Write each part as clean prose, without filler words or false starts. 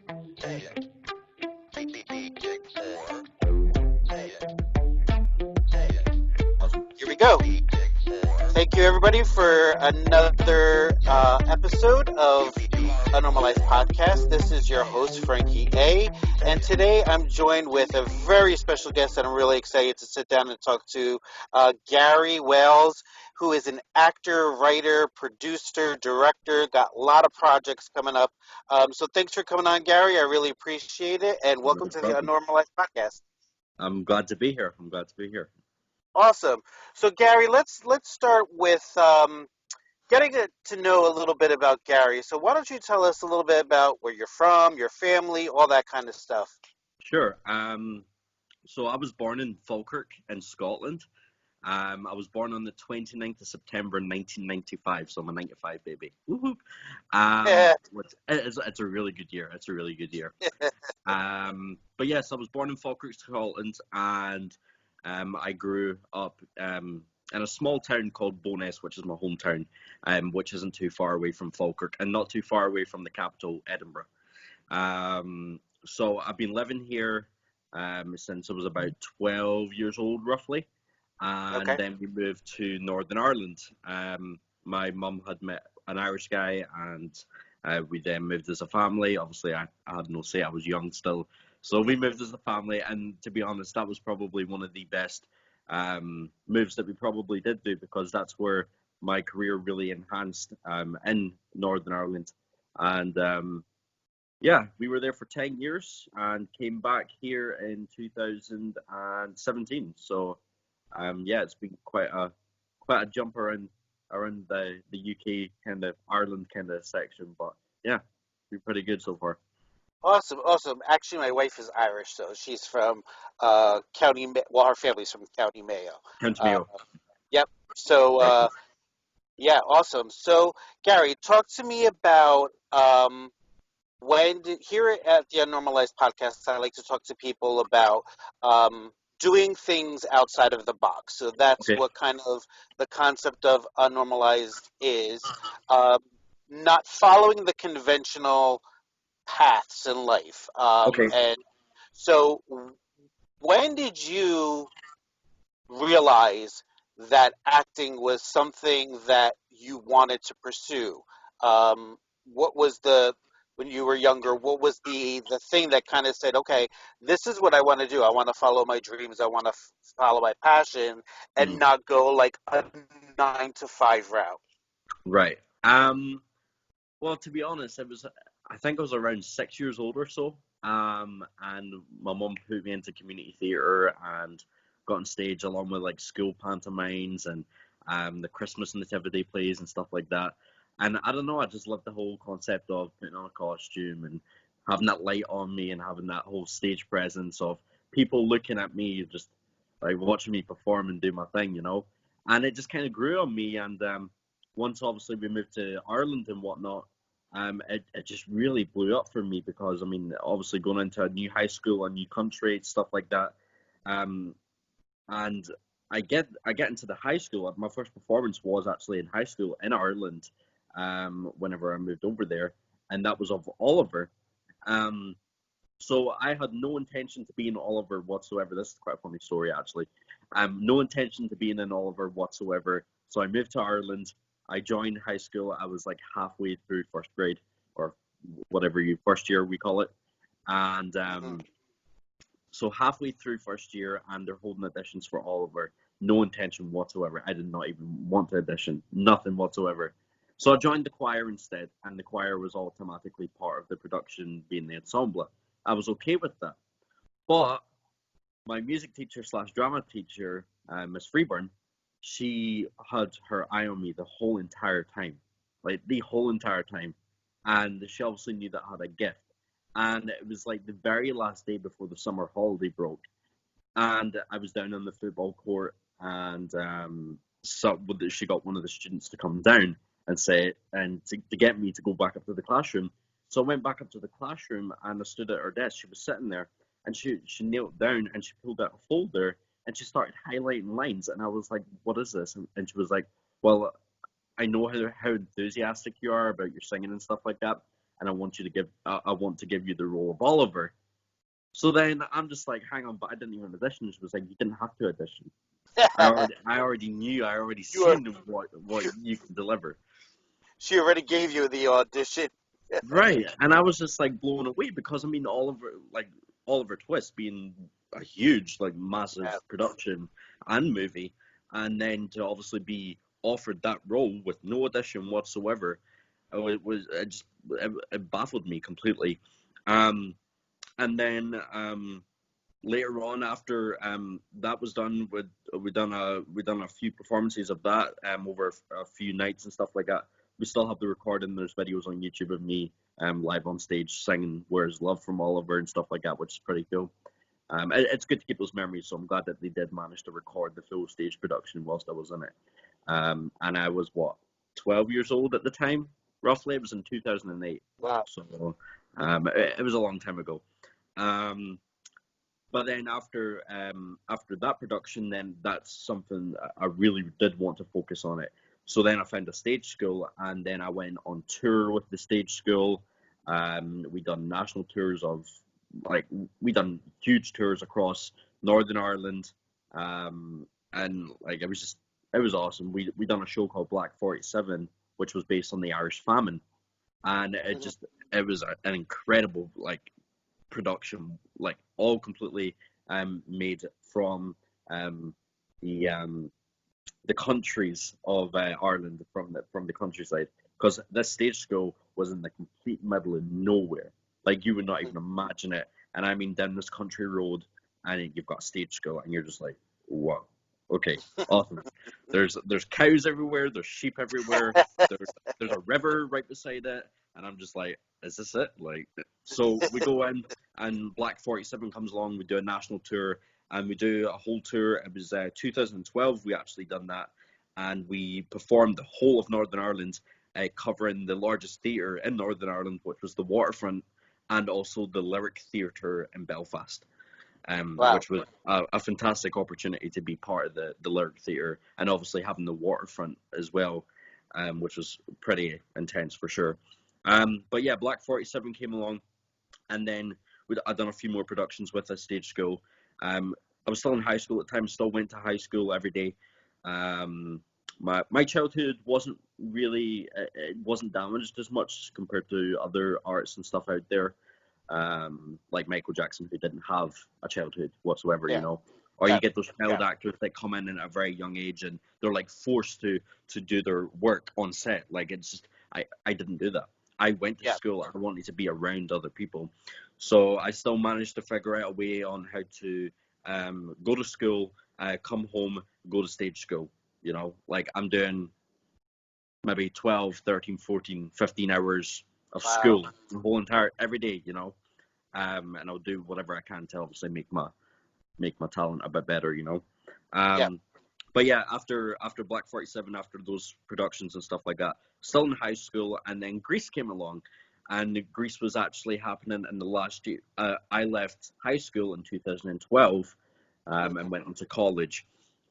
Say it. Big 4. Say it. Say it. Awesome. Here we go. Big 4. Thank you, everybody, for another episode of the Unnormalized Podcast. This is your host, Frankie A. And today I'm joined with a very special guest that I'm really excited to sit down and talk to, GaryAWales, who is an actor, writer, producer, director, got a lot of projects coming up. So thanks for coming on, Gary. I really appreciate it. And welcome No to the problem. Unnormalized Podcast. I'm glad to be here. Awesome. So Gary, let's start with getting to know a little bit about Gary. So why don't you tell us a little bit about where you're from, your family, all that kind of stuff? Sure. So I was born in Falkirk in Scotland. I was born on the 29th of September 1995, so I'm a 95 baby. Woo-hoo. It's a really good year. But yes, I was born in Falkirk, Scotland, and I grew up in a small town called Bo'ness, which is my hometown, which isn't too far away from Falkirk and not too far away from the capital, Edinburgh. So I've been living here since I was about 12 years old, roughly. And Okay. then we moved to Northern Ireland. My mum had met an Irish guy, and we then moved as a family. Obviously, I had no say, I was young still. So we moved as a family, and to be honest, that was probably one of the best moves that we probably did do, because that's where my career really enhanced in Northern Ireland. And yeah, we were there for 10 years and came back here in 2017. So yeah, it's been quite a jump around the UK kind of Ireland kind of section, but yeah, it's been pretty good so far. Awesome, awesome. Actually, my wife is Irish, so she's from well, her family's from County Mayo. County Uh, Mayo. yep. So Right. yeah, awesome. So Gary, talk to me about here at the Unnormalized Podcast, I like to talk to people about doing things outside of the box. So that's Okay. what kind of the concept of Unnormalized is. Um, Not following the conventional paths in life. Okay. And so, when did you realize that acting was something that you wanted to pursue? What was when you were younger, what was the thing that kind of said, okay, this is what I want to do. I want to follow my dreams. I want to follow my passion and Mm. not go like a 9 to 5 route. Right. Well, to be honest, I think I was around 6 years old or so. And my mum put me into community theatre and got on stage along with like school pantomimes and the Christmas nativity plays and stuff like that. And I don't know, I just loved the whole concept of putting on a costume and having that light on me and having that whole stage presence of people looking at me, just like watching me perform and do my thing. And it just kind of grew on me. And once obviously we moved to Ireland and whatnot, it just really blew up for me, because I mean, obviously going into a new high school, a new country, stuff like that. Um, and I get into the high school. My first performance was actually in high school in Ireland. Whenever I moved over there, and that was of Oliver. Um, so I had no intention to be in Oliver whatsoever. This is quite a funny story, actually. No intention to be in Oliver whatsoever. So I moved to Ireland. I joined high school. I was like halfway through first grade, or whatever first year we call it. And Hmm. so halfway through first year, and they're holding auditions for Oliver. No intention whatsoever. I did not even want to audition. Nothing whatsoever. So I joined the choir instead, and the choir was automatically part of the production, being the ensemble. I was okay with that. But my music teacher slash drama teacher, Miss Freeburn, she had her eye on me the whole entire time, like the whole entire time, and she obviously knew that I had a gift. And it was like the very last day before the summer holiday broke, and I was down on the football court, and so she got one of the students to come down and to get me to go back up to the classroom. So I went back up to the classroom and I stood at her desk. She was sitting there, and she knelt down and she pulled out a folder and she started highlighting lines. And I was like, "What is this?" And she was like, "Well, I know how enthusiastic you are about your singing and stuff like that, and I want to give you the role of Oliver. So then I'm just like, hang on, but I didn't even audition. She was like, you didn't have to audition. I already knew, I already seen what you can deliver. She already gave you the audition. Right, and I was just like blown away because I mean Oliver Twist being a huge, like, massive production and movie, and then to obviously be offered that role with no audition whatsoever, it baffled me completely. And then later on, after that was done, we done a few performances of that over a few nights and stuff like that. We still have the recording. There's videos on YouTube of me live on stage singing "Where's Love" from Oliver and stuff like that, which is pretty cool. It's good to keep those memories, so I'm glad that they did manage to record the full stage production whilst I was in it. And I was 12 years old at the time, roughly. It was in 2008. Wow. So it was a long time ago. But then after that production, then that's something I really did want to focus on it. So then I found a stage school, and then I went on tour with the stage school. We done national tours we done huge tours across Northern Ireland, and like it was awesome. We done a show called Black 47, which was based on the Irish famine, and it was an incredible like production, like all completely made from the countries of Ireland, from the countryside, because this stage school was in the complete middle of nowhere. Like you would not even imagine it. And I mean down this country road, and you've got a stage school, and you're just like, wow, okay, awesome. There's cows everywhere, there's sheep everywhere, there's a river right beside it, and I'm just like, is this it? Like, so we go in, and Black 47 comes along. We do a national tour, and we do a whole tour. It was 2012 we actually done that, and we performed the whole of Northern Ireland, covering the largest theatre in Northern Ireland, which was the Waterfront, and also the Lyric Theatre in Belfast, which was a fantastic opportunity to be part of the Lyric Theatre, and obviously having the Waterfront as well, which was pretty intense for sure. But yeah, Black 47 came along, and then I'd done a few more productions with a stage school. I was still in high school at the time, still went to high school every day. My childhood wasn't really, it wasn't damaged as much compared to other artists and stuff out there, like Michael Jackson, who didn't have a childhood whatsoever, you know. Or you get those child actors that come in at a very young age, and they're like forced to do their work on set. Like, it's just, I didn't do that. I went to school. I wanted to be around other people. So I still managed to figure out a way on how to go to school, come home, go to stage school. You know, like I'm doing maybe 12, 13, 14, 15 hours of school the whole entire, every day, you know. And I'll do whatever I can to obviously make my talent a bit better, you know. But yeah, after Black 47, after those productions and stuff like that, still in high school, and then Grease came along, and Grease was actually happening in the last year. I left high school in 2012 and went into college,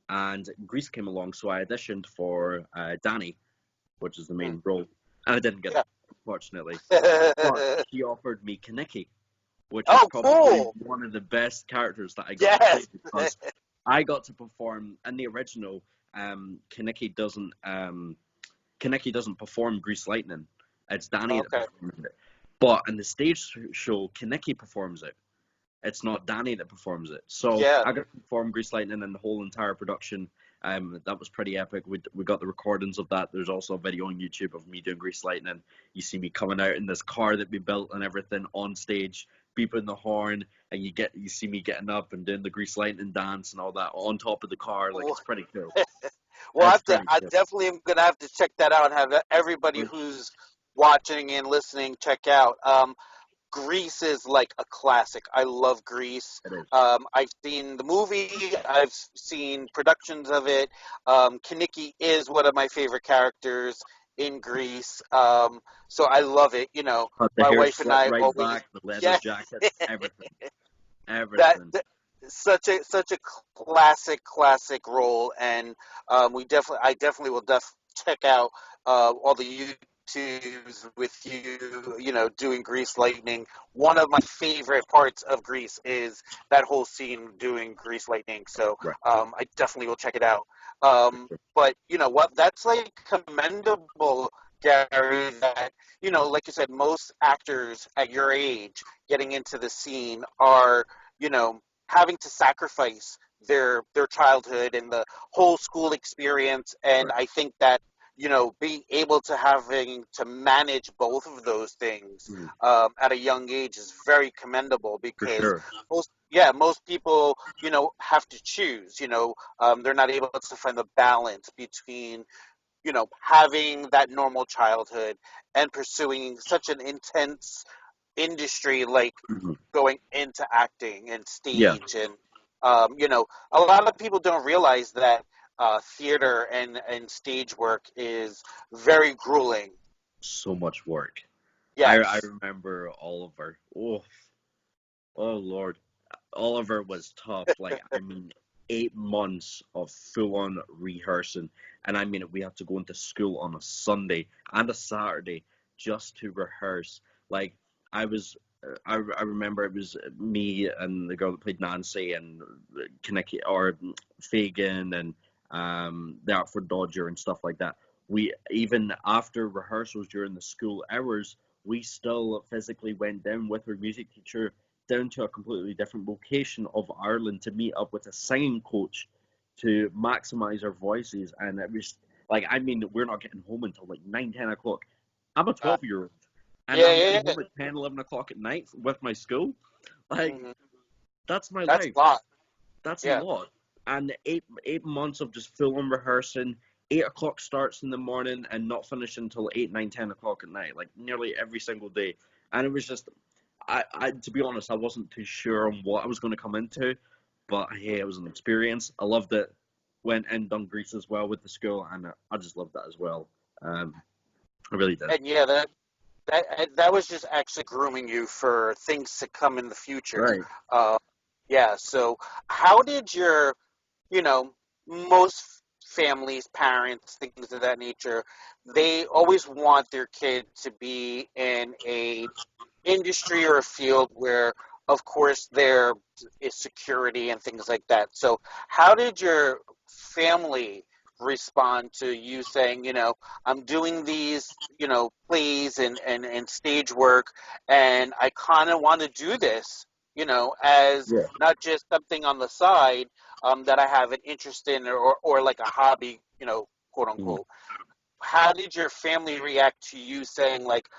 and Grease came along, so I auditioned for Danny, which is the main role, and I didn't get it, unfortunately. But she offered me Kaneki, which is probably one of the best characters that I got to play, because I got to perform in the original. Kaneki doesn't perform Grease Lightning. It's Danny that performs it. But in the stage show, Kaneki performs it. It's not Danny that performs it. So I got to perform Grease Lightning in the whole entire production. That was pretty epic. We got the recordings of that. There's also a video on YouTube of me doing Grease Lightning. You see me coming out in this car that we built and everything on stage, beeping the horn, and you see me getting up and doing the Grease Lightning dance and all that on top of the car. Like, it's pretty cool. Well, I definitely am gonna have to check that out and have everybody who's watching and listening check out. Grease is like a classic. I love Grease. I've seen the movie. I've seen productions of it. Kaneki is one of my favorite characters in Grease. So I love it. You know, my wife and I always back, the leather jacket, everything. Such a classic role, and I definitely will check out all the tattoos with you, doing Grease Lightning. One of my favorite parts of Grease is that whole scene doing Grease Lightning. So Right. I definitely will check it out. Sure. But you know what? That's like commendable, Gary. That like you said, most actors at your age getting into the scene are having to sacrifice their childhood and the whole school experience. And Right. I think that being able to having to manage both of those things Mhm. at a young age is very commendable For because sure. most people, have to choose, they're not able to find the balance between, having that normal childhood and pursuing such an intense industry like Mhm. going into acting and Yeah. stage. And a lot of people don't realize that theater and stage work is very grueling. So much work. I Yes. remember Oliver. Oh Lord, Oliver was tough. Like, I mean, 8 months of full on rehearsing, and I mean, we had to go into school on a Sunday and a Saturday just to rehearse. Like, I was. I remember it was me and the girl that played Nancy and Kaneki or Fagin and the Artford Dodger and stuff like that. We even after rehearsals during the school hours, we still physically went down with our music teacher down to a completely different location of Ireland to meet up with a singing coach to maximize our voices. And it was like, I mean, we're not getting home until like 9, 10 o'clock. I'm a Uh, 12-year-old and yeah, I'm yeah, getting yeah. home at 10, 11 o'clock at night with my school. Like, Hmm. that's my That's life. a lot. That's a Yeah. lot. And eight months of just full on rehearsing. 8 o'clock starts in the morning and not finishing until 8, 9, 10 o'clock at night, like nearly every single day. And it was just, I to be honest, I wasn't too sure on what I was going to come into, but hey, it was an experience. I loved it. Went and done Greece as well with the school, and I just loved that as well. I really did. And yeah, that was just actually grooming you for things to come in the future. Right. Uh, yeah. So how did your, you know, most families, parents, things of that nature, they always want their kid to be in a industry or a field where, of course, there is security and things like that. So, how did your family respond to you saying, I'm doing these, plays and stage work, and I kind of want to do this, as Yeah. not just something on the side that I have an interest in or like a hobby, quote Mhm. unquote. How did your family react to you saying like,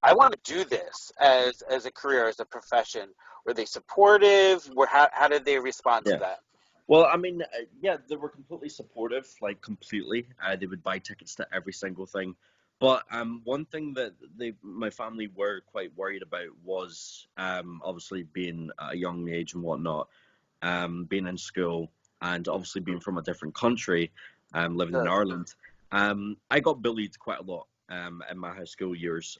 I want to do this as a career, as a profession? Were they supportive? How did they respond to Yeah. that? Well, I mean, yeah, they were completely supportive, like completely. They would buy tickets to every single thing. But one thing that my family were quite worried about was obviously being at a young age and whatnot, being in school, and obviously being from a different country, living in Sure. Ireland. I got bullied quite a lot in my high school years,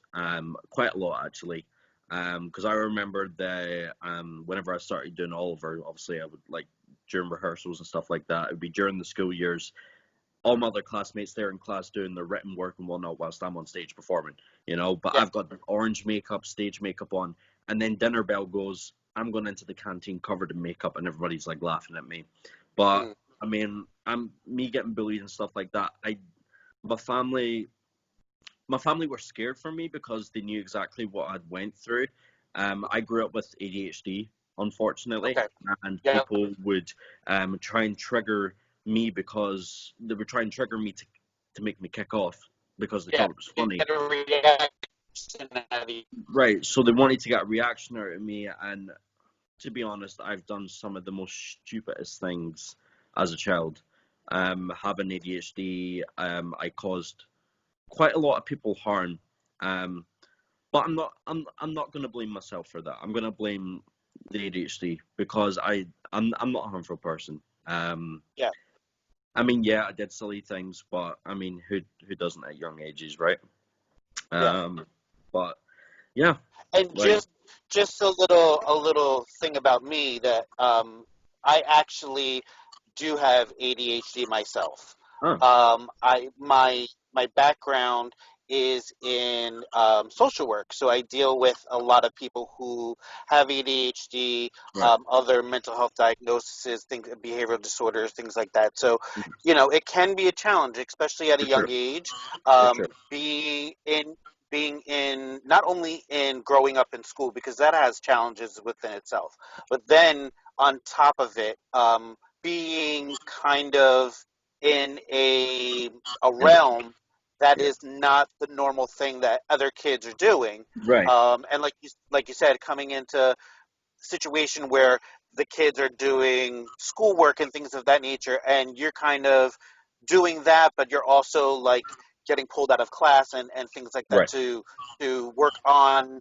quite a lot actually. Because I remember the whenever I started doing Oliver, obviously I would like during rehearsals and stuff like that. It would be during the school years. All my other classmates there in class doing their written work and whatnot whilst I'm on stage performing, But Yeah. I've got the orange makeup, stage makeup on, and then dinner bell goes. I'm going into the canteen covered in makeup, and everybody's like laughing at me. But Mm. I mean, I'm me getting bullied and stuff like that. My family, my family were scared for me because they knew exactly what I'd went through. I grew up with ADHD, unfortunately, Okay. and Yeah. people would try and trigger me because they would try and trigger me to make me kick off because they Yeah. thought it was funny. Get a reaction out of you. Right, so they wanted to get a reaction out of me, and to be honest, I've done some of the most stupidest things as a child. Having ADHD, I caused quite a lot of people harm. Um, But I'm not gonna blame myself for that. I'm gonna blame the ADHD because I'm not a harmful person. Yeah. I mean, yeah, I did silly things, but I mean, who doesn't at young ages, right? Yeah. But yeah, And like, just a little thing about me that I actually do have ADHD myself. oh, I my background is in social work. So I deal with a lot of people who have ADHD, Right. other mental health diagnoses, things, behavioral disorders, things like that. So, Mhm. it can be a challenge, especially at a For young sure. age. For sure. Be in being in not only in growing up in school because that has challenges within itself, but then on top of it, being kind of in a And realm that yeah. is not the normal thing that other kids are doing. Right. And like you said, coming into situation where the kids are doing schoolwork and things of that nature, and you're kind of doing that, but you're also like getting pulled out of class and things like that Right. to work on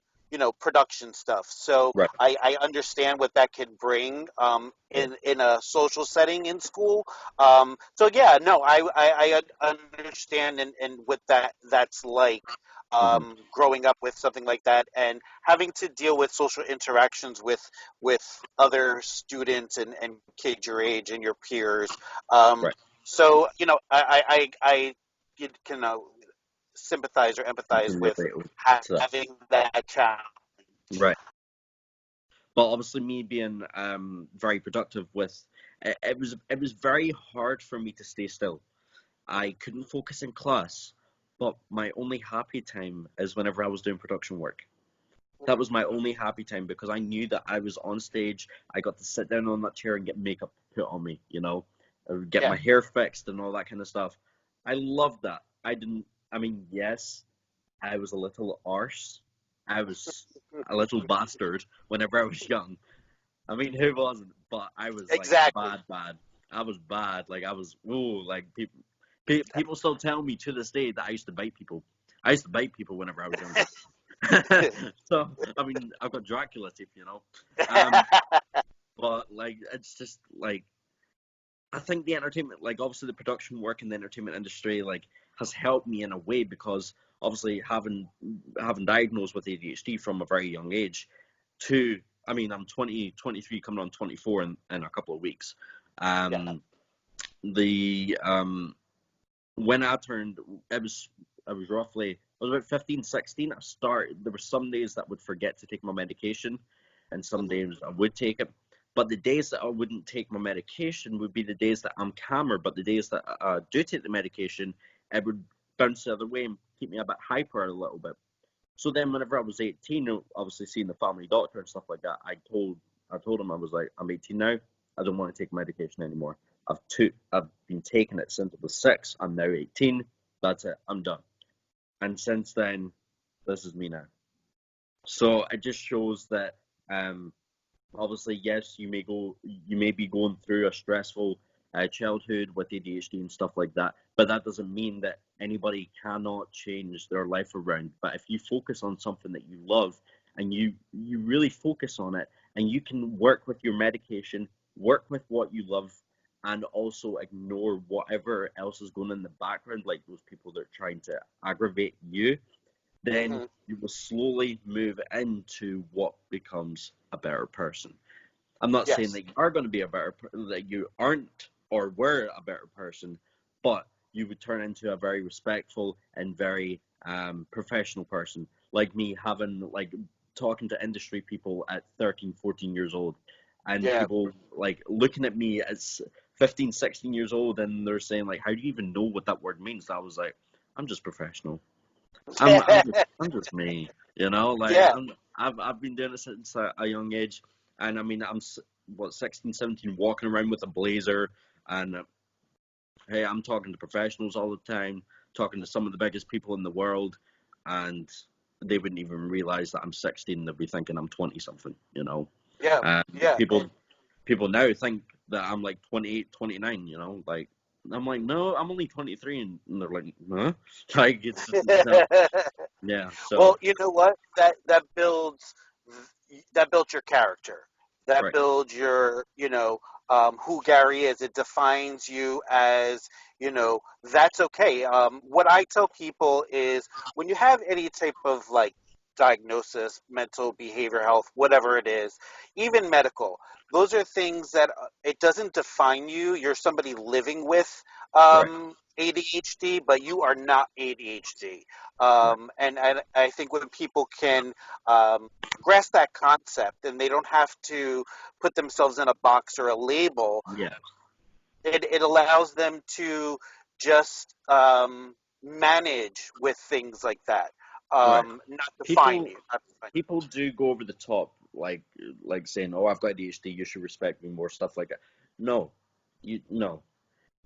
production stuff. So Right. I understand what that could bring Yeah. in a social setting in school. So yeah, no, understand and what that's like, Hmm. growing up with something like that and having to deal with social interactions with other students and kids your age and your peers. Right. So you can sympathize or You empathize can with relate to that. having that challenge. Right. But obviously, me being very productive with it was very hard for me to stay still. I couldn't focus in class, but my only happy time is whenever I was doing production work. That was my only happy time because I knew that I was on stage. I got to sit down on that chair and get makeup put on me, I would get Yeah. my hair fixed and all that kind of stuff. I loved that. I didn't, I mean, yes, I was a little arse. I was a little bastard whenever I was young. I mean, who wasn't? But I was like Exactly. bad, bad. I was bad. Like I was, ooh, like people still tell me to this day that I used to bite people. I used to bite people whenever I was younger. So I mean, I've got Dracula teeth. Um, but like it's just like I think the entertainment, like obviously the production work in the entertainment industry, like has helped me in a way because obviously having diagnosed with ADHD from a very young age, to I mean I'm 20, 23, coming on 24 in a couple of weeks. Yeah. Um, the When I turned, it was I was roughly I was about 15, 16. There were some days that I would forget to take my medication, and some Hmm. days I would take it. But the days that I wouldn't take my medication would be the days that I'm calmer. But the days that I do take the medication, it would bounce the other way and keep me a bit hyper a little bit. So then, whenever I was 18, obviously seeing the family doctor and stuff like that, I told him I was like, I'm 18 now. I don't want to take medication anymore. I've been taking it since I was 6. I'm now 18. That's it. I'm done. And since then, this is me now. So it just shows that um, obviously, yes, you may be going through a stressful childhood with ADHD and stuff like that, but that doesn't mean that anybody cannot change their life around. But if you focus on something that you love and you really focus on it, and you can work with your medication, work with what you love, and also ignore whatever else is going in the background, like those people that are trying to aggravate you, then Hmm. you will slowly move into what becomes a better person. I'm not saying Yes. that you are going to be that you aren't or were a better person, but you would turn into a very respectful and very professional person. Like me, having like talking to industry people at 13, 14 years old, and Yeah. people like looking at me as 15, 16 years old, and they're saying like, "How do you even know what that word means?" I was like, "I'm just professional. I'm just me, like Yeah. I've been doing it since a young age, and I mean I'm 16, 17, walking around with a blazer, and hey, I'm talking to professionals all the time, talking to some of the biggest people in the world, and they wouldn't even realize that I'm 16. They'd be thinking I'm 20 something, Yeah. and Yeah. people now think that I'm like 28, 29, like I'm like, no, I'm only 23, and they're like, huh? Like it's just no, yeah. Well, So you know what? That builds your character. That right, builds your, who Gary is. It defines you as, that's okay. What I tell people is when you have any type of like diagnosis, mental, behavior health, whatever it is, even medical. Those are things that it doesn't define you. You're somebody living with Right. ADHD, but you are not ADHD. Right. And I think when people can grasp that concept and they don't have to put themselves in a box or a label, Yeah. it allows them to just manage with things like that. Right. Not define People you. Not define people do go over the top, like saying, "Oh, I've got ADHD. You should respect me more." Stuff like that. No, no.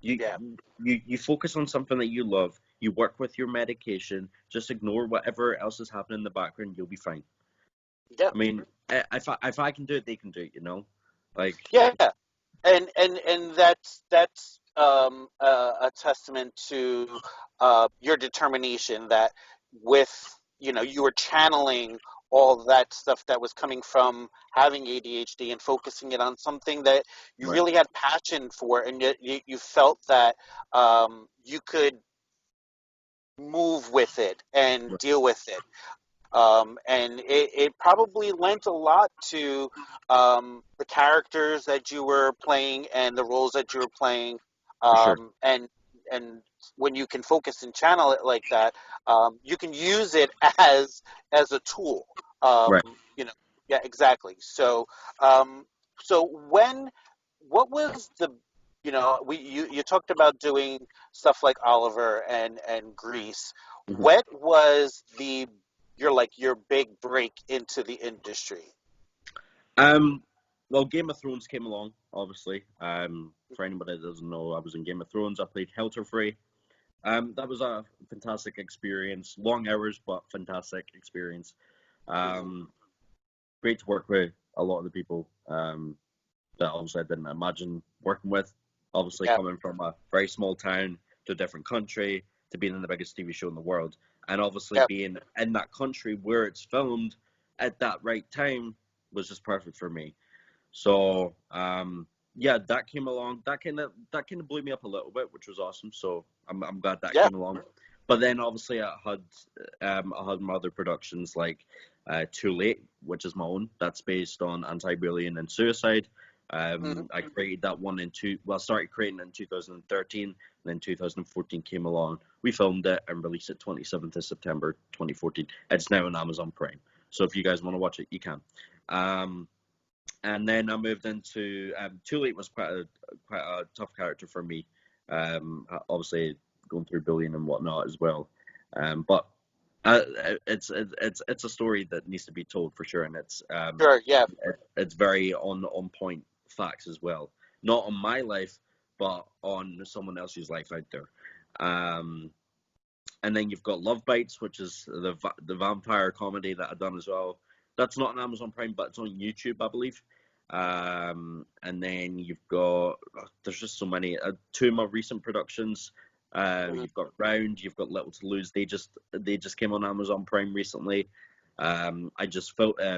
You you. Yeah. you focus on something that you love. You work with your medication. Just ignore whatever else is happening in the background. You'll be fine. Yeah. I mean, if I can do it, they can do it. You know, like Yeah. And that's a testament to your determination that with you were channeling all that stuff that was coming from having ADHD and focusing it on something that you right, really had passion for, and you felt that you could move with it and right, deal with it. And it probably lent a lot to the characters that you were playing and the roles that you were playing. for sure. And when you can focus and channel it like that, you can use it as a tool. Um, Right. you know, yeah, exactly. Um, so what was the you talked about doing stuff like Oliver and Grease. hmm What was your big break into the industry? Um, well, Game of Thrones came along, obviously. For anybody that doesn't know, I was in Game of Thrones. I played Helter. That was a fantastic experience. Long hours, but fantastic experience. Hmm. Um, Great to work with a lot of the people that obviously I didn't imagine working with. Obviously, Yeah. coming from a very small town to a different country to being in the biggest TV show in the world, and obviously Yeah. being in that country where it's filmed at that right time was just perfect for me. So yeah, that came along. That kind of blew me up a little bit, which was awesome. So I'm glad that Yeah. came along. But then obviously I had my other productions like Too Late, which is my own. That's based on anti-bullying and suicide. Hmm. I created that one I started creating it in 2013, and then 2014 came along. We filmed it and released it 27th of September 2014. It's now on Amazon Prime. So if you guys want to watch it, you can. Um, and then I moved into Too Late was quite a tough character for me. Obviously going through bullying and whatnot as well. But it's a story that needs to be told for sure, and Sure. Yeah. it's very on point facts as well. Not on my life, but on someone else's life out there. Um, and then you've got Love Bites, which is the vampire comedy that I've done as well. That's not on Amazon Prime, but it's on YouTube, I believe. And then you've got there's just so many. Two of my recent productions. Hmm. You've got Round, you've got Little to Lose. They just came on Amazon Prime recently. I just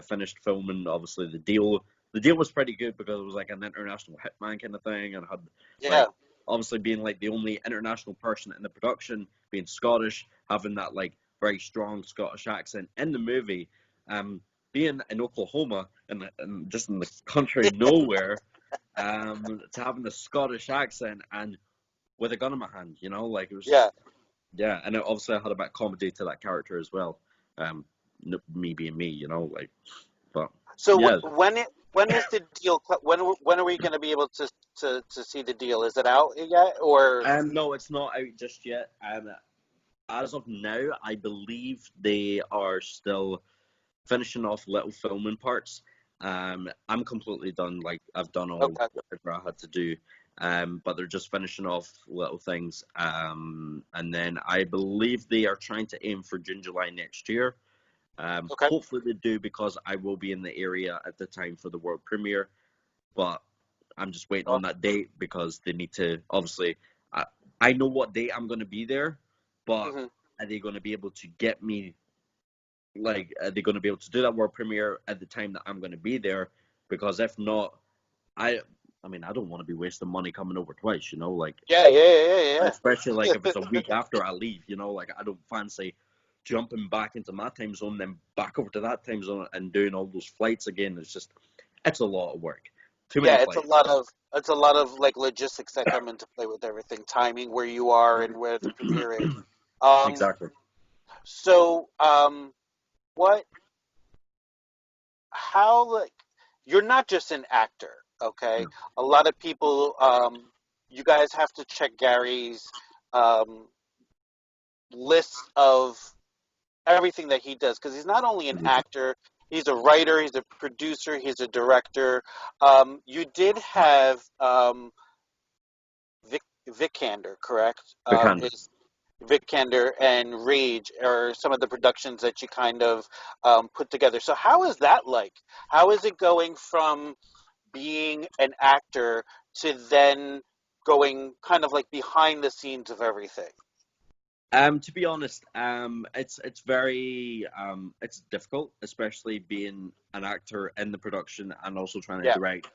finished filming. Obviously, the deal. The deal was pretty good because it was like an international hitman kind of thing, and had Yeah. like obviously being like the only international person in the production, being Scottish, having that like very strong Scottish accent in the movie, being in Oklahoma and just in the country nowhere, to having a Scottish accent and with a gun in my hand, like it was, Yeah. yeah, and obviously I had a bit of comedy to that character as well, me being me, like, but So yeah. when is the deal? When are we going to be able to see the deal? Is it out yet or? No, it's not out just yet. As of now, I believe they are still finishing off little filming parts. I'm completely done. Like I've done all Okay. whatever I had to do. But they're just finishing off little things. And then I believe they are trying to aim for June, July next year. Okay. Hopefully they do because I will be in the area at the time for the world premiere. But I'm just waiting on Well, that date because they need to obviously. I know what date I'm going to be there, but hmm. are they going to be able to get me? Like, are they going to be able to do that world premiere at the time that I'm going to be there? Because if not, I, I mean, I don't want to be wasting money coming over twice. Like, Yeah. Yeah. Yeah. Yeah. especially like if it's a week after I leave. Like, I don't fancy jumping back into my time zone, then back over to that time zone and doing all those flights again. It's a lot of work. Too many Yeah, flights. it's a lot of like logistics that come into play with everything, timing, where you are and where the premiere is. Exactly. So, what, how, like, you're not just an actor, okay? No. A lot of people, you guys have to check Gary's um, list of everything that he does, because he's not only an actor, he's a writer, he's a producer, he's a director. You did have Vikander, correct? Vikander. Is Vikander and Rage are some of the productions that you kind of put together. So how is that like? How is it going from being an actor to then going kind of like behind the scenes of everything? To be honest, it's very it's difficult, especially being an actor in the production and also trying to Yeah. direct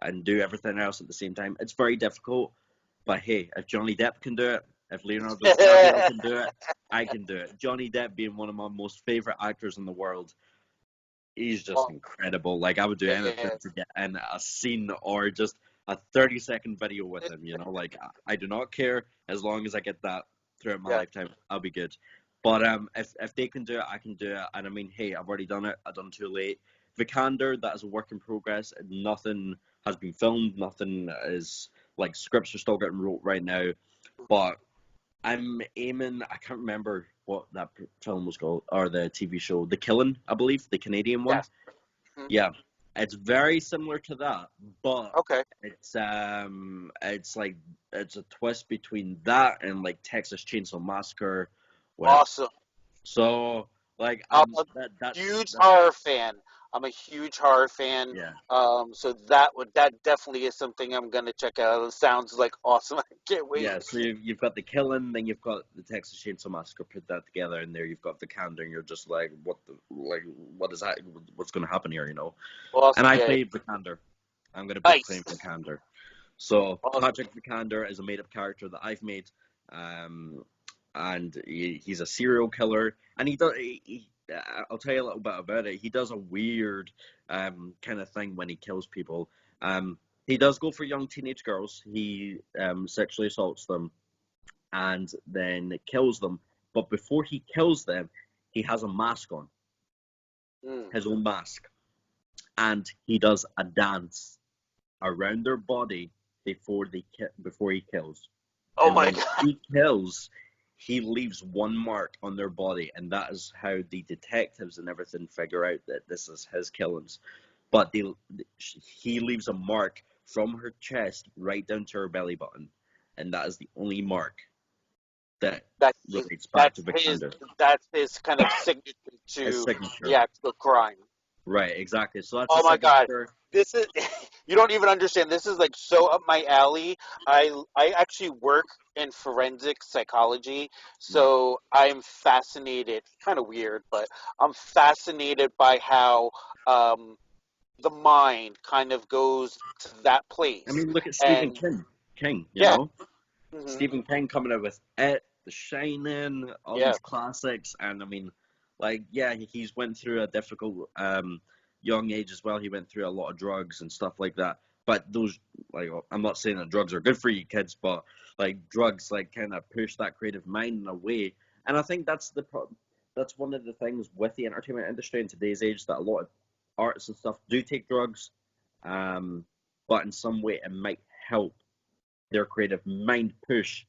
and do everything else at the same time. It's very difficult, but hey, if Johnny Depp can do it, if Leonardo DiCaprio can do it, I can do it. Johnny Depp being one of my most favorite actors in the world, he's just Well, incredible. Like, I would do anything yeah. to get in a scene or just a 30-second video with him, you know? Like, I do not care as long as I get that throughout my Yeah. lifetime, I'll be good. But if they can do it, I can do it. And I mean, hey, I've already done it. I've done Too Late. Vikander, that is a work in progress. Nothing has been filmed. Nothing is, like, scripts are still getting wrote right now. But I'm aiming, I can't remember what that film was called, or the TV show, The Killing, I believe, the Canadian one. Yes. Mhm. Yeah, it's very similar to that, but Okay. it's like, it's a twist between that and like Texas Chainsaw Massacre. With, Awesome. so like I'm a that's huge horror fan. I'm a huge horror fan. yeah. So that definitely is something I'm gonna check out. It sounds like awesome. I can't wait. Yeah, so you've got The Killing, then you've got the Texas Chainsaw Massacre. Put that together, and there you've got Vikander, and you're just like, what is that? What's going to happen here? You know? Awesome. And I Yeah. played Vikander. I'm going to be Nice. playing Vikander. So Awesome. Patrick Vikander is a made-up character that I've made, and he's a serial killer, and he does. I'll tell you a little bit about it. He does a weird kind of thing when he kills people. He does go for young teenage girls. He sexually assaults them and then kills them. But before he kills them, he has a mask on, his own mask, and he does a dance around their body before he kills. Oh and my when god. he kills, he leaves one mark on their body, and that is how the detectives and everything figure out that this is his killings. But he leaves a mark from her chest right down to her belly button, and that is the only mark that That's relates back to his Vikander. that's his kind of signature His to signature. the actual crime. Right, exactly. So that's Oh his my god. signature. This is you don't even understand. This is like so up my alley. I actually work in forensic psychology, so I'm fascinated. Kind of weird, but I'm fascinated by how the mind kind of goes to that place. I mean, look at Stephen And King, you yeah, know? hmm Stephen King coming out with It, The Shining, all yeah, these classics, and I mean, like, yeah, he's went through a difficult young age as well. He went through a lot of drugs and stuff like that. But those, like, I'm not saying that drugs are good for you kids, but like drugs, like, kind of push that creative mind in a way. And I think that's that's one of the things with the entertainment industry in today's age, that a lot of artists and stuff do take drugs, but in some way it might help their creative mind push.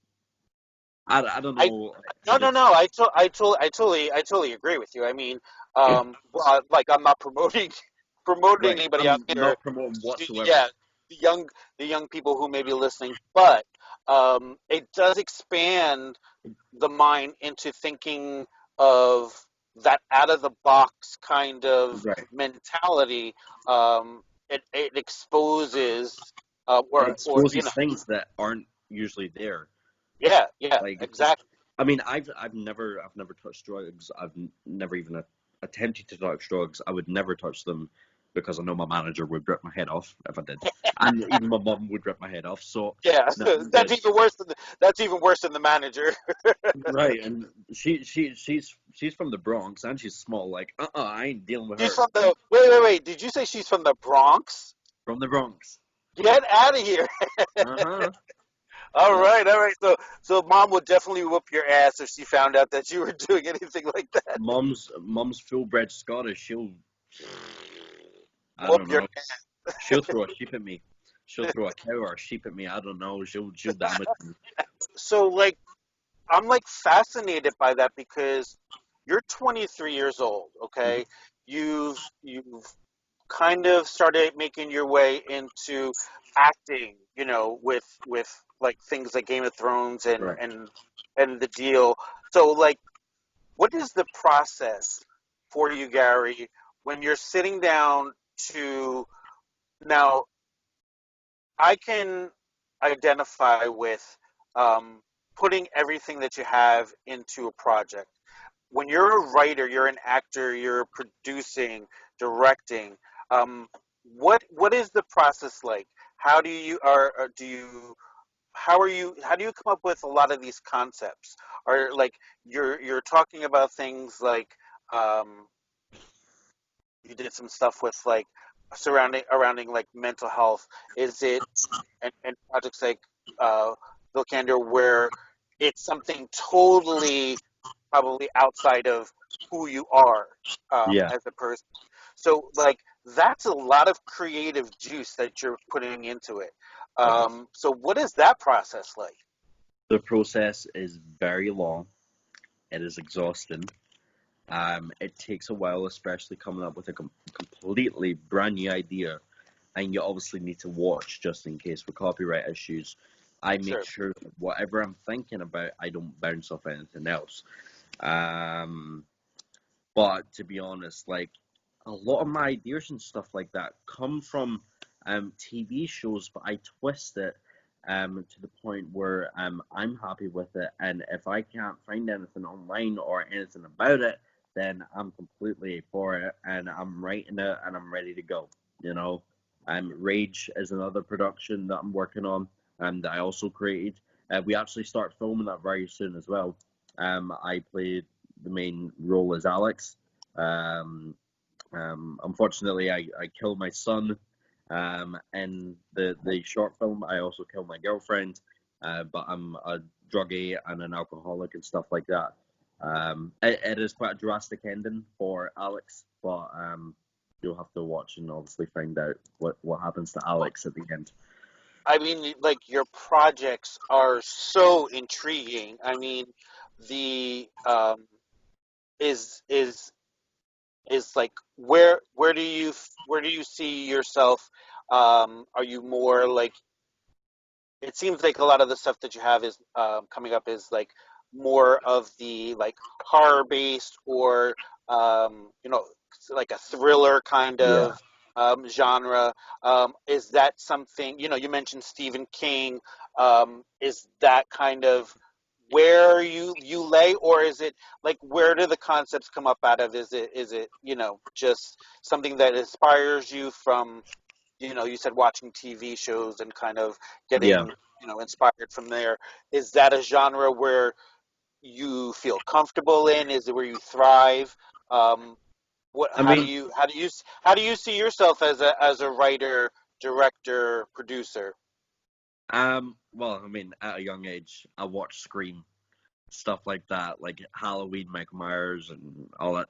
I don't I know no how no to. no. I totally agree with you. I mean, well, like I'm not promoting Right. anybody out I'm there. not promoting whatsoever. Yeah, the young people who may be listening, but it does expand the mind into thinking of that out of the box kind of Right. mentality. It exposes It or you know exposes things that aren't usually there. yeah Like, exactly. I mean, I've never touched drugs. I've never even attempted to touch drugs. I would never touch them. because I know my manager would rip my head off if I did, and even my mum would rip my head off. So Yeah, nothing that's good. even worse than that's even worse than the manager. Right, and she's from the Bronx and she's small. Like, I ain't dealing with She's her. from the wait. Did you say she's from the Bronx? From the Bronx. Get out of here! Uh-huh. All Yeah. right, all right. So mom would definitely whoop your ass if she found out that you were doing anything like that. Mom's full-bred Scottish. I Whoop don't your know. She'll throw a sheep at me. She'll throw a cow or a sheep at me. I don't know. She'll damage me. So like I'm like fascinated by that because you're 23 years old, Mhm. okay? You've kind of started making your way into acting, with like things like Game of Thrones and Right. and the deal. So like what is the process for you, Gary, when you're sitting down to now I can identify with putting everything that you have into a project. When you're a writer, you're an actor, you're producing, directing. Um, what is the process like? How do you or do you how do you come up with a lot of these concepts? Or like you're talking about things like um, you did some stuff with like surrounding like mental health. Is it and projects like uh, Bill Candor where it's something totally probably outside of who you are Yeah. as a person. So like that's a lot of creative juice that you're putting into it. Yeah. So what is that process like? The process is very long. It is exhausting. It takes a while, especially coming up with a completely brand new idea, and you obviously need to watch just in case for copyright issues. I make Sure. sure that whatever I'm thinking about, I don't bounce off anything else. Um, but to be honest, like a lot of my ideas and stuff like that come from TV shows, but I twist it to the point where I'm happy with it. And if I can't find anything online or anything about it, then I'm completely for it and I'm writing it and I'm ready to go. You know, Rage is another production that I'm working on and that I also created. We actually start filming that very soon as well. I played the main role as Alex. Um, Unfortunately, I killed my son in the short film. I also killed my girlfriend, but I'm a druggie and an alcoholic and stuff like that. It is quite a drastic ending for Alex, but you'll have to watch and obviously find out what happens to Alex at the end. I mean, like your projects are so intriguing. I mean, the is like where do you see yourself? Are you more like it seems like a lot of the stuff that you have is coming up is like more of the like horror based or like a thriller kind Yeah. of genre. Is that something you mentioned Stephen King? Is that kind of where you lay, or is it like where do the concepts come up out of? Is it just something that inspires you from you said watching TV shows and kind of Yeah. getting, inspired from there. Is that a genre where you feel comfortable in? Is it where you thrive? Um, I mean, how do you see yourself as a writer, director, producer? well, I mean, at a young age, I watched Scream, stuff like that, like Halloween, Michael Myers, and all that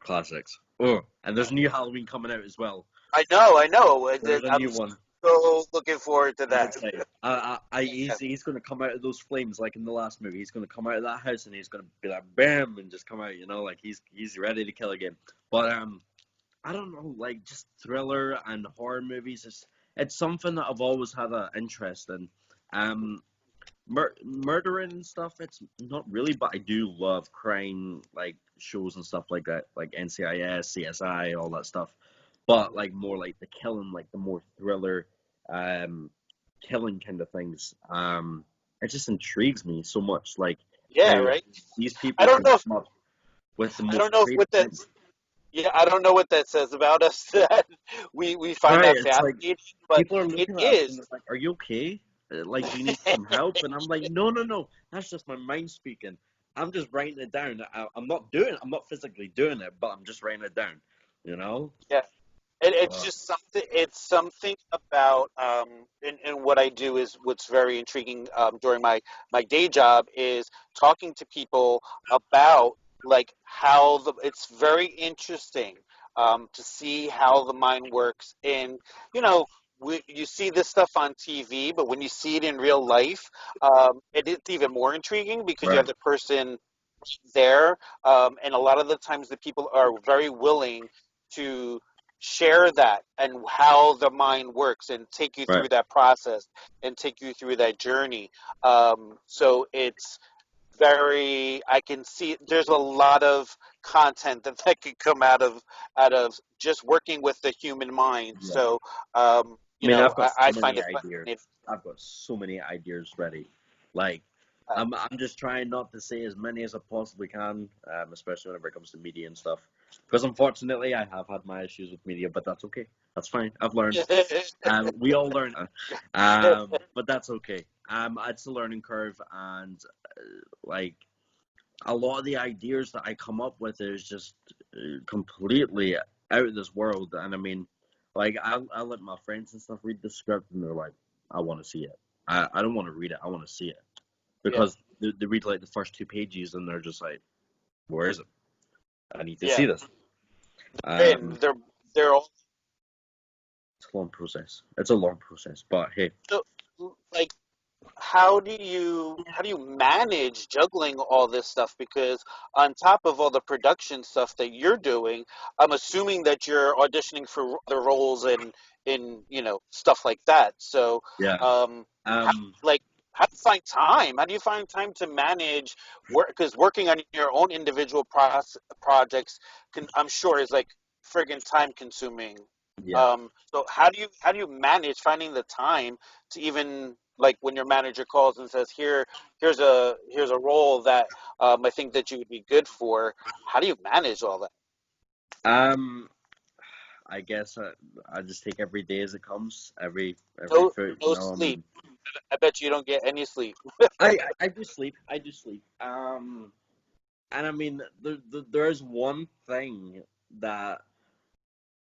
classics. Oh, and there's a new Halloween coming out as well. I know. There's a new I'm one. so looking forward to Let me that. tell you, he's going to come out of those flames like in the last movie. He's going to come out of that house and he's going to be like, bam, and just come out, like he's ready to kill again. But I don't know, like just thriller and horror movies. It's something that I've always had an interest in. Um, Murdering and stuff, it's not really, but I do love crime like shows and stuff like that, like NCIS, CSI, all that stuff. But like more like the killing, like the more thriller, um, killing kind of things. It just intrigues me so much, like Yeah, how right. these I people don't can know if come up with the I most don't know if creative with the things. Yeah, I don't know what that says about us that we find Right? that It's like fascinating, but people are it looking at us and is. they're like, "Are you okay? Like, do you need some help?" And I'm like, "No, no, no. That's just my mind speaking. I'm just writing it down. I'm not doing it. I'm not physically doing it, but I'm just writing it down. You know?" Yeah. It's Uh, just something. It's something about and what I do is what's very intriguing during my day job is talking to people about like how the. It's very interesting to see how the mind works. And you know, you see this stuff on TV, but when you see it in real life, it's even more intriguing because you have right, the person there, and a lot of the times the people are very willing to share that and how the mind works and take you right. through that process and take you through that journey. So it's very, I can see there's a lot of content that could come out of just working with the human mind. Yeah. So I mean, I've got I so find many it ideas. fascinating. I've got so many ideas ready. Like, Uh, I'm just trying not to say as many as I possibly can, especially whenever it comes to media and stuff. Because unfortunately, I have had my issues with media, but that's okay. That's fine. I've learned. We all learn. But that's okay. It's a learning curve, and like a lot of the ideas that I come up with is just completely out of this world. And I mean, like I let my friends and stuff read the script, and they're like, "I want to see it. I don't want to read it. I want to see it." yeah, Because they read like the first two pages, and they're just like, "Where is it? I need to yeah, see this." and Um, they're all it's a long process. It's a long process, but hey, so like how do you manage juggling all this stuff, because on top of all the production stuff that you're doing, I'm assuming that you're auditioning for other roles and in stuff like that. So yeah. how, Um, like, how do you find time to manage work, because working on your own individual projects I'm sure is like friggin' time consuming. yeah. So how do you manage finding the time to even, like, when your manager calls and says, here's a role that I think that you would be good for. How do you manage all that? Um, I guess I just take every day as it comes. Every No, foot, no sleep. I bet you don't get any sleep. I do sleep. I do sleep. And I mean, there is one thing that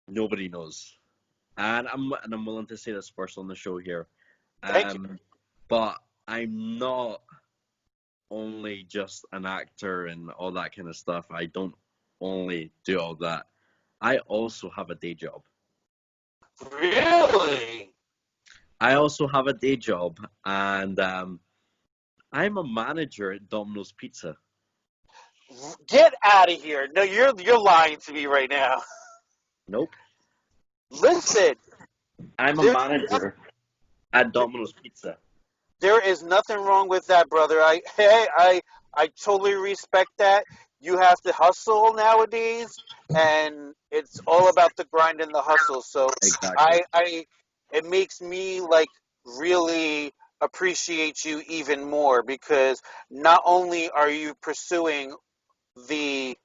nobody knows, and I'm willing to say this first on the show here. Thank you. Um, but I'm not only just an actor and all that kind of stuff. I don't only do all that. I also have a day job. Really? I also have a day job, and I'm a manager at Domino's Pizza. Get out of here. No, you're lying to me right now. Nope, Listen, I'm a there's manager at Domino's Pizza. there is nothing wrong with that, brother. I totally respect that. You have to hustle nowadays, and it's all about the grind and the hustle. So Exactly. I it makes me like really appreciate you even more, because not only are you pursuing the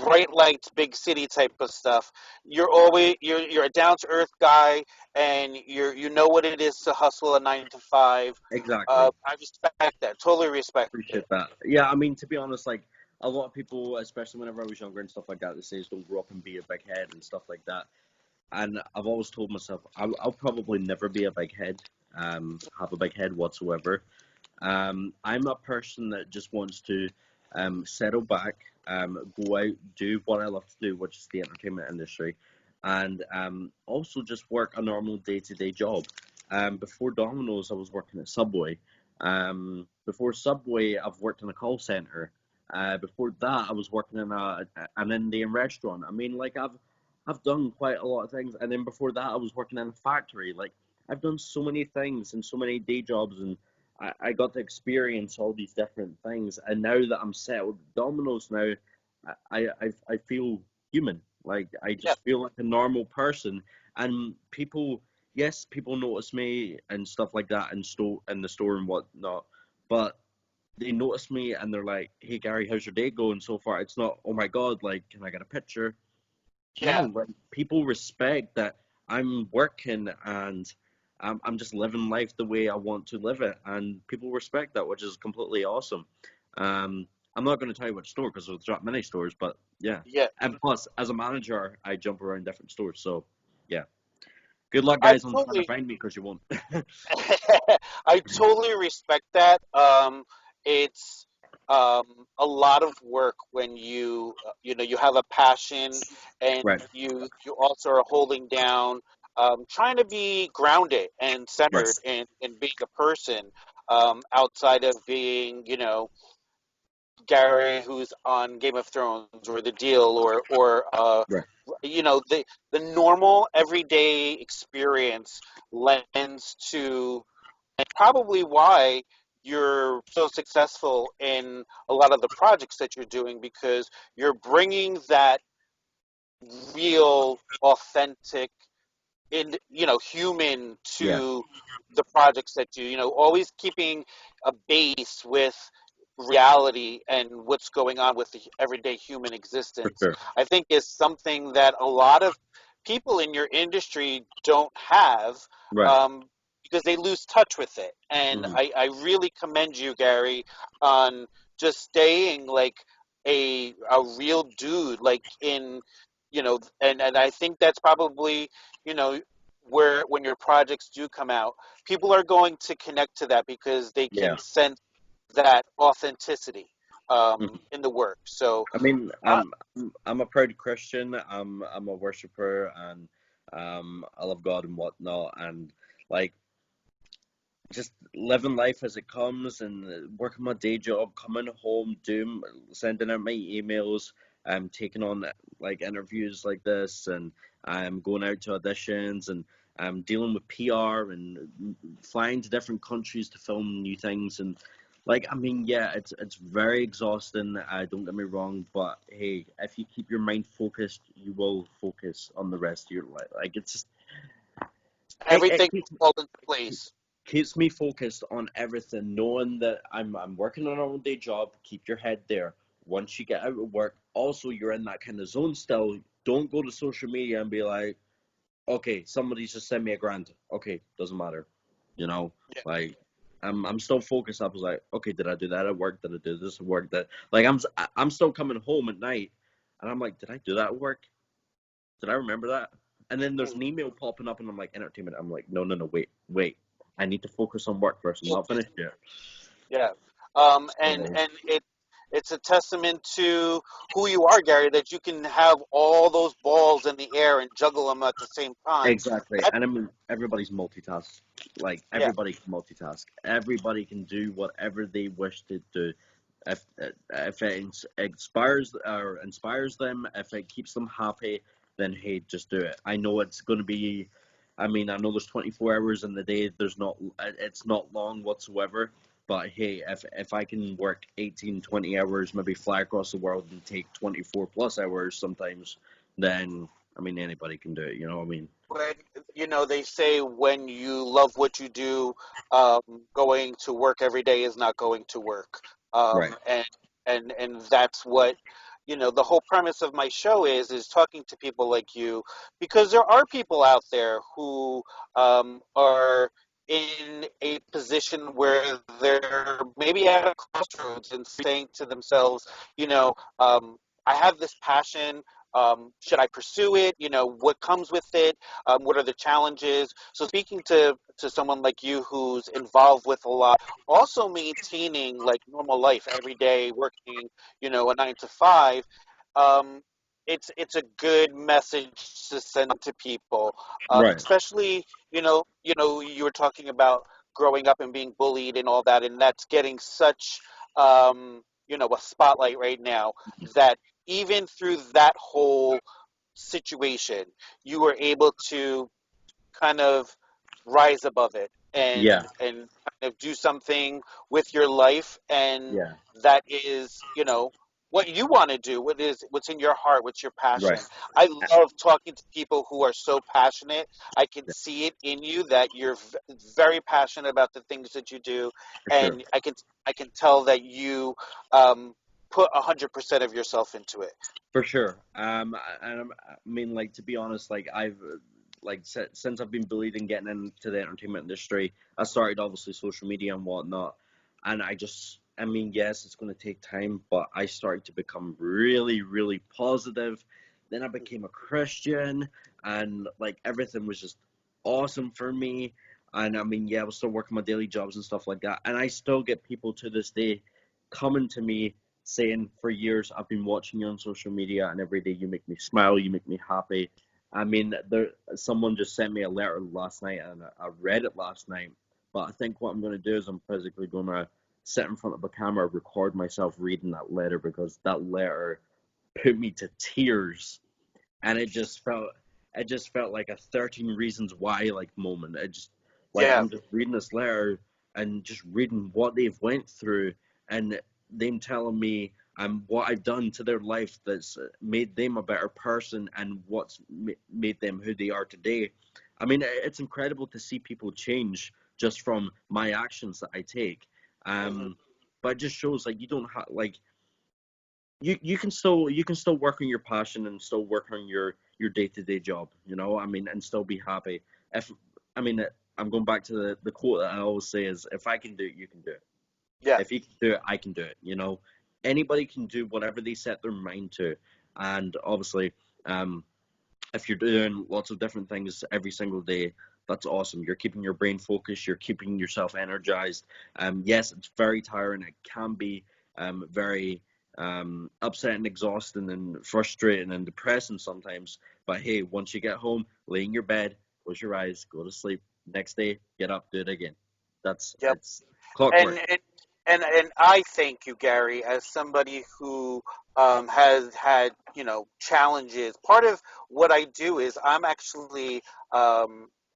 bright lights, big city type of stuff. You're a down to earth guy, and you know what it is to hustle a 9 to 5. Exactly. I respect that. Totally respect it. Appreciate that. Yeah, I mean, to be honest, like a lot of people, especially whenever I was younger and stuff like that, they say don't grow up and be a big head and stuff like that. And I've always told myself I'll probably never be a big head, have a big head whatsoever. I'm a person that just wants to settle back, go out, do what I love to do, which is the entertainment industry, and also just work a normal day-to-day job. Before Domino's, I was working at Subway. Before Subway, I've worked in a call center. Before that, I was working in an Indian restaurant. I mean, like I've done quite a lot of things, and then before that, I was working in a factory. Like I've done so many things and so many day jobs, and I got to experience all these different things. And now that I'm settled at Domino's now, I feel human. Like I Yeah, just feel like a normal person. And people, yes, people notice me and stuff like that in the store and whatnot. But they notice me and they're like, "Hey Gary, how's your day going so far?" It's not, "Oh my God, like, can I get a picture?" No, Yeah. like people respect that I'm working and I'm just living life the way I want to live it, and people respect that, which is completely awesome. I'm not going to tell you which store because there's not many stores, but yeah. Yeah. And plus, as a manager, I jump around different stores, so yeah. Good luck, I guys, on trying to totally find me because you won't. I totally respect that. It's a lot of work when you have a passion and Right, you also are holding down, trying to be grounded and right, centered in being a person, outside of being, Gary who's on Game of Thrones or The Deal or right. the normal everyday experience lends to probably why you're so successful in a lot of the projects that you're doing, because you're bringing that real authentic human Yeah, to the projects that always keeping a base with reality and what's going on with the everyday human for existence. sure. I think is something that a lot of people in your industry don't have, Right. um, because they lose touch with it. And Hmm. I really commend you, Gary, on just staying like a real dude, like and I think that's probably, you know, where when your projects do come out, people are going to connect to that because they Yeah. can sense that authenticity, Mhm. in the work. So, I mean, uh, I'm a proud Christian. I'm a worshiper, and I love God and whatnot, and like just living life as it comes, and working my day job, coming home, doing, sending out my emails, taking on like interviews like this, and I'm going out to auditions, and I'm dealing with PR and flying to different countries to film new things, and like I mean, yeah, it's very exhausting. Don't get me wrong, but hey, if you keep your mind focused, you will focus on the rest of your life. Like it's just it everything falls into place. keeps me focused on everything, knowing that I'm working on a own day job. Keep your head there. Once you get out of work, also you're in that kind of zone still. Don't go to social media and be like, okay, somebody's just sent me $1,000. Okay, doesn't matter. You know, Yeah. like I'm still focused. I was like, okay, did I do that at work? Did I do this at work? That like I'm still coming home at night, and I'm like, did I do that at work? Did I remember that? And then there's an email popping up, and I'm like, entertainment. I'm like, no, no, no, wait. I need to focus on work first. I'm not Focus. finished yet. Yeah. And So, it's a testament to who you are, Gary, that you can have all those balls in the air and juggle them at the same time. exactly. That And I mean, everybody's multitask. Like, Yeah. everybody can multitask. Everybody can do whatever they wish to do. If it inspires them, if it keeps them happy, then hey, just do it. I know it's going to be. I mean, I know there's 24 hours in the day. There's not. It's not long whatsoever. But hey, if I can work 18, 20 hours, maybe fly across the world and take 24 plus hours sometimes, then I mean anybody can do it. You know what I mean? When they say when you love what you do, um, going to work every day is not going to work. Right. And that's what, the whole premise of my show is talking to people like you, because there are people out there who, are in a position where they're maybe at a crossroads and saying to themselves, you know, um, I have this passion. Should I pursue it? What comes with it? What are the challenges? So speaking to someone like you who's involved with a lot, also maintaining like normal life every day, working, a 9 to 5, um, it's a good message to send to people, Right. especially you were talking about growing up and being bullied and all that, and that's getting such a spotlight right now, that even through that whole situation, you were able to kind of rise above it Yeah. and kind of do something with your life, and Yeah. that is, what you want to do, what's in your heart, what's your passion. Right. I Uh, love talking to people who are so passionate. I can see it in you that you're very passionate about the things that you do, for sure. and I can tell that you um, put 100% of yourself into it. For sure. I mean, like, to be honest, like, since I've been bullied and getting into the entertainment industry, I started obviously social media and whatnot, and I mean, yes, it's going to take time, but I started to become really, really positive. Then I became a Christian, and like everything was just awesome for me. And I mean, yeah, I was still working my daily jobs and stuff like that, and I still get people to this day coming to me saying, for years, I've been watching you on social media, and every day you make me smile, you make me happy. I mean, someone just sent me a letter last night, and I read it last night. But I think what I'm going to do is I'm physically going to sit in front of a camera, record myself reading that letter, because that letter put me to tears, and it just felt like a 13 Reasons Why like moment. It just, like, Yeah, I'm just reading this letter and just reading what they've went through, and them telling me what I've done to their life that's made them a better person, and what's made them who they are today. I mean, it's incredible to see people change just from my actions that I take. hmm Um, but it just shows, like, you don't have, like, you can still work on your passion and still work on your day-to-day job, I mean, and still be happy. If I mean, I'm going back to the quote that I always say is, if I can do it, you can do it. yeah, If you can do it, I can do it. Anybody can do whatever they set their mind to. And obviously, um if you're doing lots of different things every single day, that's awesome. You're keeping your brain focused, you're keeping yourself energized. Yes, it's very tiring. It can be very upsetting, exhausting, and frustrating and depressing sometimes. But hey, once you get home, lay in your bed, close your eyes, go to sleep. Next day, get up, do it again. That's yep. It's clockwork. And I thank you, Gary, as somebody who has had challenges. Part of what I do is I'm actually I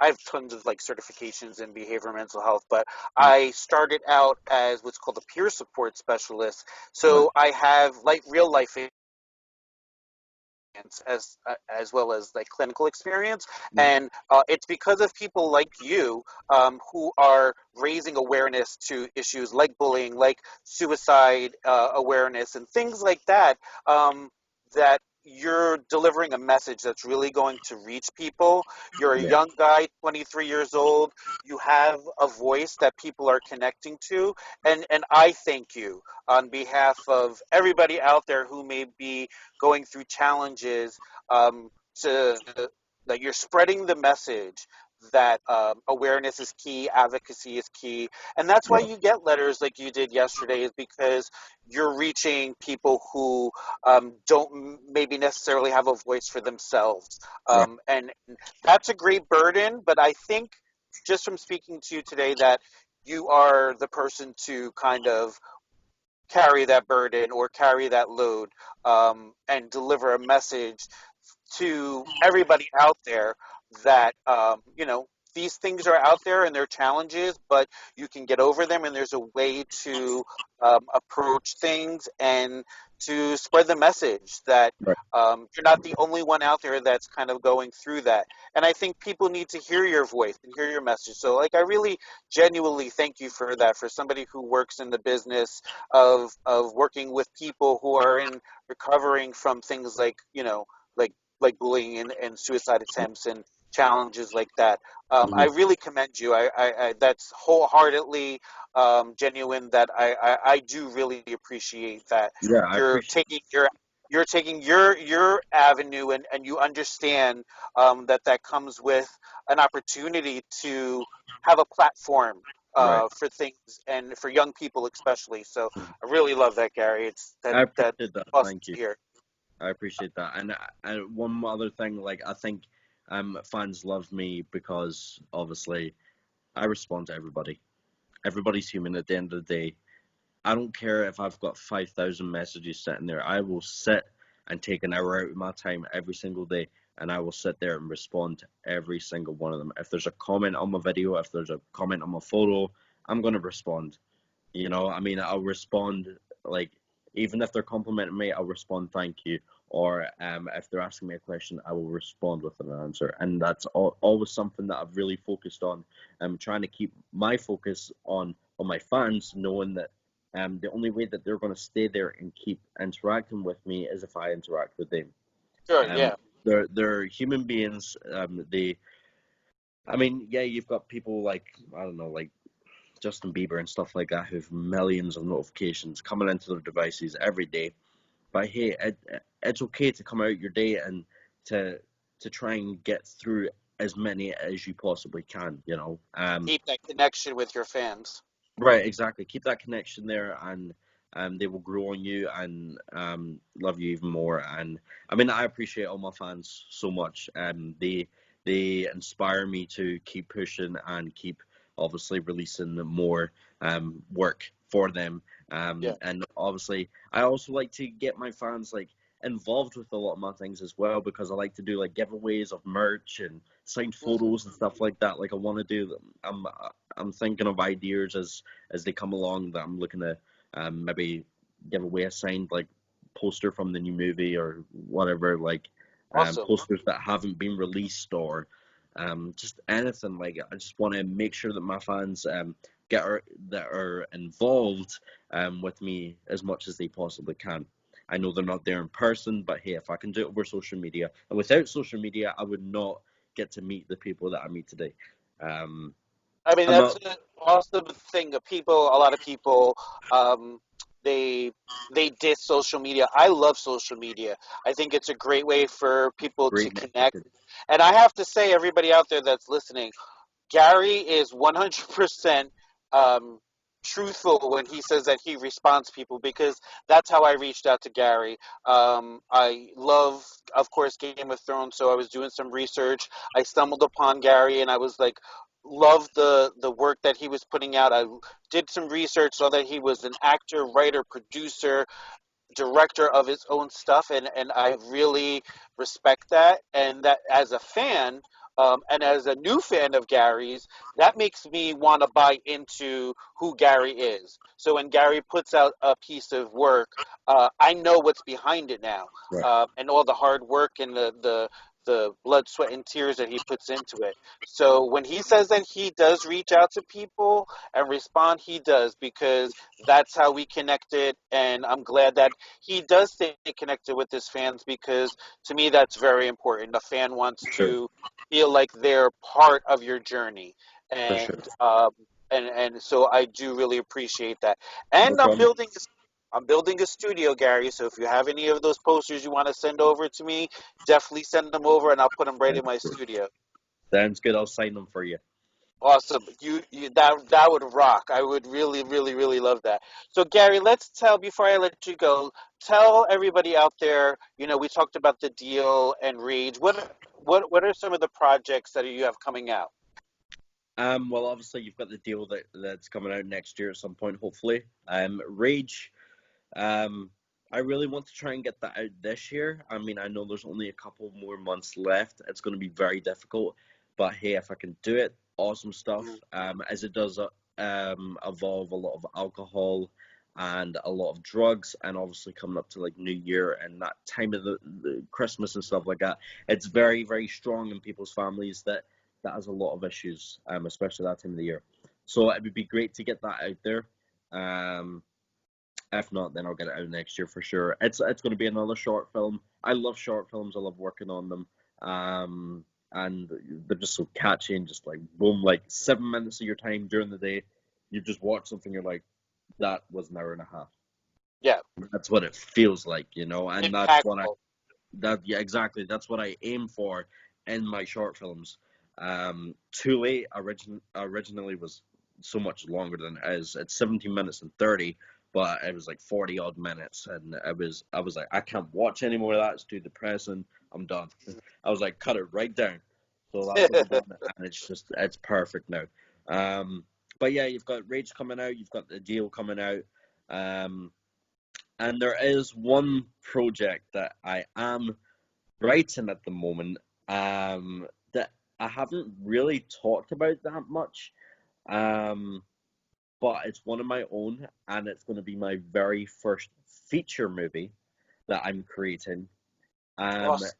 have tons of like certifications in behavior mental health, but Mm. I started out as what's called a peer support specialist. Right. So I have like real life as well as like clinical experience, Mm. and it's because of people like you who are raising awareness to issues like bullying, like suicide awareness, and things like that. That you're delivering a message that's really going to reach people. You're a Yeah. young guy, 23 years old. You have a voice that people are connecting to, and I thank you on behalf of everybody out there who may be going through challenges, to that you're spreading the message that awareness is key, advocacy is key, and that's why Yeah. you get letters like you did yesterday, is because you're reaching people who don't maybe necessarily have a voice for themselves, Right. and that's a great burden. But I think just from speaking to you today that you are the person to kind of carry that burden or carry that load, and deliver a message to everybody out there that these things are out there and they're challenges, but you can get over them, and there's a way to approach things and to spread the message that Right. you're not the only one out there that's kind of going through that. And I think people need to hear your voice and hear your message. So, like, I really genuinely thank you for that. For somebody who works in the business of working with people who are in recovering from things like like bullying and suicide attempts and challenges like that. I Mhm. really commend you. I that's wholeheartedly genuine. That I do really appreciate that Yeah, I you're appreciate. taking your avenue, and you understand that comes with an opportunity to have a platform Right. for things, and for young people especially. So I really love that, Gary. It's I that's appreciate that. awesome Thank to you. hear. I appreciate that. And one other thing, like, I think fans love me because obviously I respond to everybody. Everybody's human at the end of the day. I don't care if I've got 5,000 messages sitting there. I will sit and take an hour out of my time every single day, and I will sit there and respond to every single one of them. If there's a comment on my video, if there's a comment on my photo, I'm going to respond. I mean, I'll respond, like, even if they're complimenting me, I'll respond thank you. Or if they're asking me a question, I will respond with an answer. And that's always something that I've really focused on. I'm trying to keep my focus on my fans, knowing that the only way that they're going to stay there and keep interacting with me is if I interact with them. Sure, yeah. They're human beings. I mean, yeah, you've got people like, I don't know, like Justin Bieber and stuff like that who've millions of notifications coming into their devices every day. But hey, it's okay to come out your day and to try and get through as many as you possibly can, you know. Keep that connection with your fans. Right, exactly. Keep that connection there, and they will grow on you and love you even more. And I mean, I appreciate all my fans so much. They inspire me to keep pushing and keep obviously releasing more work for them. And obviously, I also like to get my fans like involved with a lot of my things as well, because I like to do like giveaways of merch and signed photos and stuff like that. Like I want to do them. I'm thinking of ideas as they come along that I'm looking to maybe give away a signed like poster from the new movie or whatever, like Awesome. posters that haven't been released, or just anything. Like I just want to make sure that my fans that are involved with me as much as they possibly can. I know they're not there in person, but hey, if I can do it over social media, and without social media, I would not get to meet the people that I meet today. I mean, I'm that's not an awesome thing. A lot of people, they diss social media. I love social media. I think it's a great way for people to great connect. networking. And I have to say, everybody out there that's listening, Gary is 100% um, truthful when he says that he responds to people, because that's how I reached out to Gary. I love, of course, Game of Thrones, so I was doing some research. I stumbled upon Gary, and I was like, love the work that he was putting out. I did some research, saw that he was an actor, writer, producer, director of his own stuff, and I really respect that. And that as a fan, and as a new fan of Gary's, that makes me want to buy into who Gary is. So when Gary puts out a piece of work, I know what's behind it now, Right. and all the hard work and the blood, sweat, and tears that he puts into it. So when he says that he does reach out to people and respond, he does, because that's how we connected. And I'm glad that he does stay connected with his fans, because to me that's very important. The fan wants For sure. to feel like they're part of your journey, For sure. and so I do really appreciate that. No And problem. I'm building a studio, Gary. So if you have any of those posters you want to send over to me, definitely send them over, and I'll put them right in my studio. Sounds good. I'll sign them for you. Awesome. You that would rock. I would really, really, really love that. So Gary, let's tell before I let you go, tell everybody out there, we talked about the deal and Rage. What are some of the projects that you have coming out? Well, obviously you've got the deal that's coming out next year at some point, hopefully. Rage. I really want to try and get that out this year. I mean, I know there's only a couple more months left. It's going to be very difficult, but hey, if I can do it, awesome stuff. As it does evolve a lot of alcohol and a lot of drugs, and obviously coming up to like New Year and that time of the Christmas and stuff like that, it's very, very strong in people's families that has a lot of issues, especially that time of the year. So it would be great to get that out there. If not, then I'll get it out next year for sure. It's going to be another short film. I love short films. I love working on them. And they're just so catchy and just like boom, like 7 minutes of your time during the day, you just watch something. You're like, that was an hour and a half. Yeah, That's what it feels like, and that's what impactful. yeah, exactly. That's what I aim for in my short films. Too Late originally was so much longer than it is. It's 17 minutes and 30, but it was like 40 odd minutes, and I was like, I can't watch any more of that. It's too depressing. I'm done. I was like, cut it right down. So that's what I'm doing, and it's perfect now. But yeah, you've got Rage coming out. You've got the deal coming out. And there is one project that I am writing at the moment, that I haven't really talked about that much, but it's one of my own, and it's going to be my very first feature movie that I'm creating. Awesome.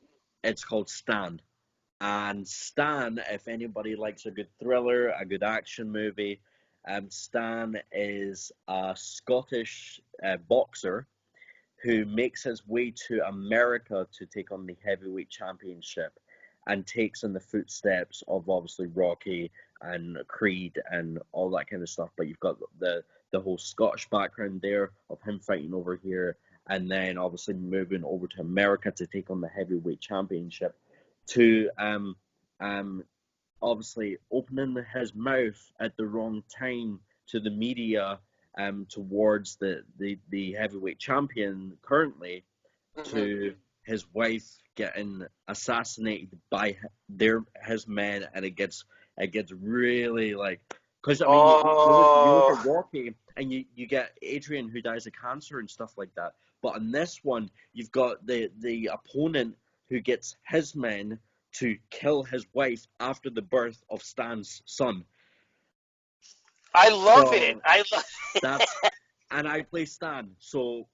It's called Stan. And Stan, if anybody likes a good thriller, a good action movie, Stan is a Scottish boxer who makes his way to America to take on the heavyweight championship and takes in the footsteps of obviously Rocky and Creed and all that kind of stuff. But you've got the whole Scottish background there of him fighting over here and then obviously moving over to America to take on the heavyweight championship to obviously opening his mouth at the wrong time to the media towards the heavyweight champion currently to his wife getting assassinated by his men, and it gets really like, because I mean you look at Rocky and you get Adrian who dies of cancer and stuff like that, but in this one you've got the opponent who gets his men to kill his wife after the birth of Stan's son. I love So it. I love that's and I play Stan, so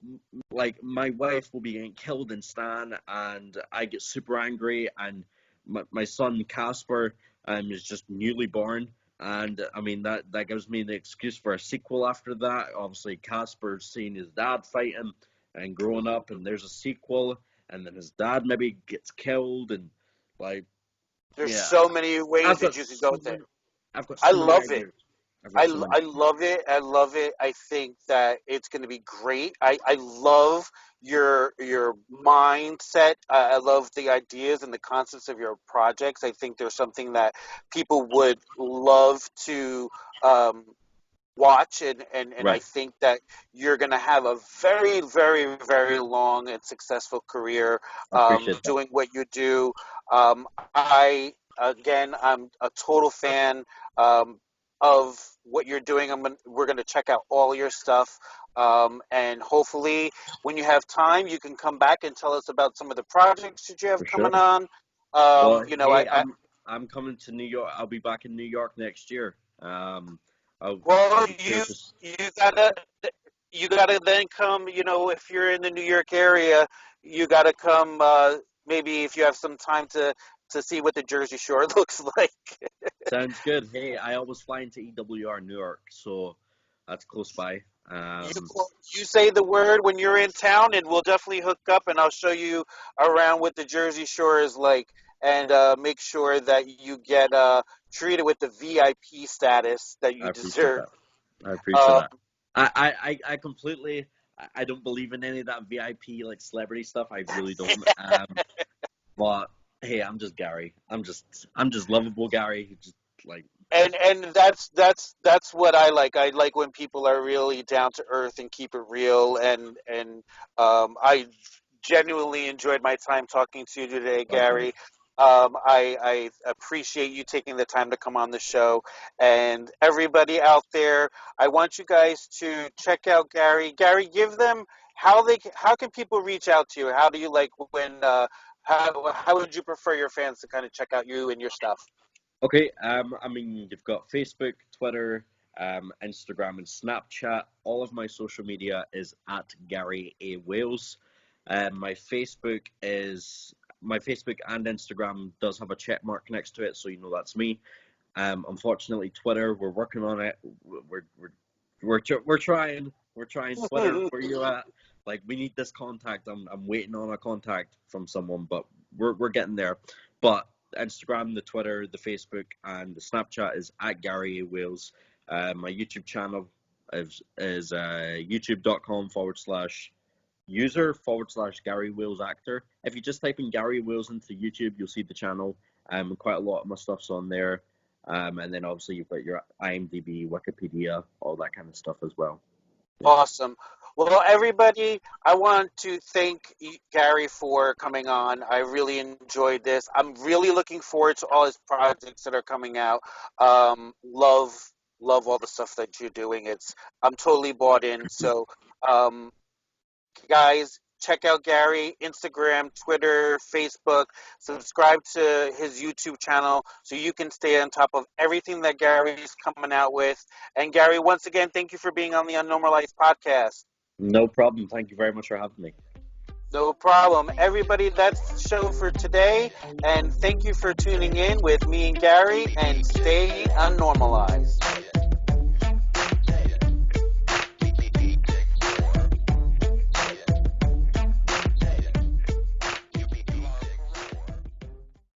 like my wife will be getting killed in Stan, and I get super angry, and my son Casper is just newly born, and I mean that gives me the excuse for a sequel after that. Obviously, Casper's seeing his dad fighting and growing up, and there's a sequel, and then his dad maybe gets killed, and like There's yeah, so many ways I've that got you can so go with it. many, I've got I so many love it. ideas. I've got so many. I love it. I love it. I think that it's going to be great. I love your mindset. I love the ideas and the concepts of your projects. I think there's something that people would love to um, watch, and I Right, think that you're going to have a very, very, very long and successful career I appreciate that. doing what you do. I again, I'm a total fan um, of what you're doing. We're going to check out all your stuff, and hopefully, when you have time, you can come back and tell us about some of the projects that you have For sure. coming on. Well, You know, hey, I'm coming to New York. I'll be back in New York next year. I'll well, be here to. you gotta you gotta then come. You know, if you're in the New York area, you gotta come. Maybe if you have some time to see what the Jersey Shore looks like. Sounds good. Hey, I always fly into EWR Newark, so that's close by. You you say the word when you're in town, and we'll definitely hook up, and I'll show you around what the Jersey Shore is like, and make sure that you get treated with the VIP status that I you appreciate deserve. that. I appreciate Um, that. I completely. I don't believe in any of that VIP like celebrity stuff. I really don't. But hey, I'm just Gary. I'm just lovable Gary. Who just like and that's what I like. I like when people are really down to earth and keep it real. And I genuinely enjoyed my time talking to you today, Gary. likewise. I appreciate you taking the time to come on the show. And everybody out there, I want you guys to check out Gary. Gary, give them how can people reach out to you? How do you like when how would you prefer your fans to kind of check out you and your stuff? Okay, I mean, you've got Facebook, Twitter, Instagram, and Snapchat. All of my social media is at GaryAWales. My Facebook and Instagram does have a check mark next to it, so you know that's me. Unfortunately, Twitter, we're working on it. We're trying. We're trying. Twitter, where you at? Like, we need this contact. I'm waiting on a contact from someone, but we're getting there. But Instagram, the Twitter, the Facebook, and the Snapchat is at GaryAWales. My YouTube channel is youtube.com/user/Gary Wales actor. If you just type in Gary Wales into YouTube, you'll see the channel. Quite a lot of my stuff's on there. And then obviously you've got your IMDb, Wikipedia, all that kind of stuff as well. Yeah, Awesome. Well, everybody, I want to thank Gary for coming on. I really enjoyed this. I'm really looking forward to all his projects that are coming out. Love all the stuff that you're doing. I'm totally bought in. So, um, guys, check out Gary, Instagram, Twitter, Facebook. Subscribe to his YouTube channel so you can stay on top of everything that Gary's coming out with. And Gary, once again, thank you for being on the Unnormalized podcast. No problem. Thank you very much for having me. No problem. Everybody, that's the show for today. And thank you for tuning in with me and Gary, and stay unnormalized.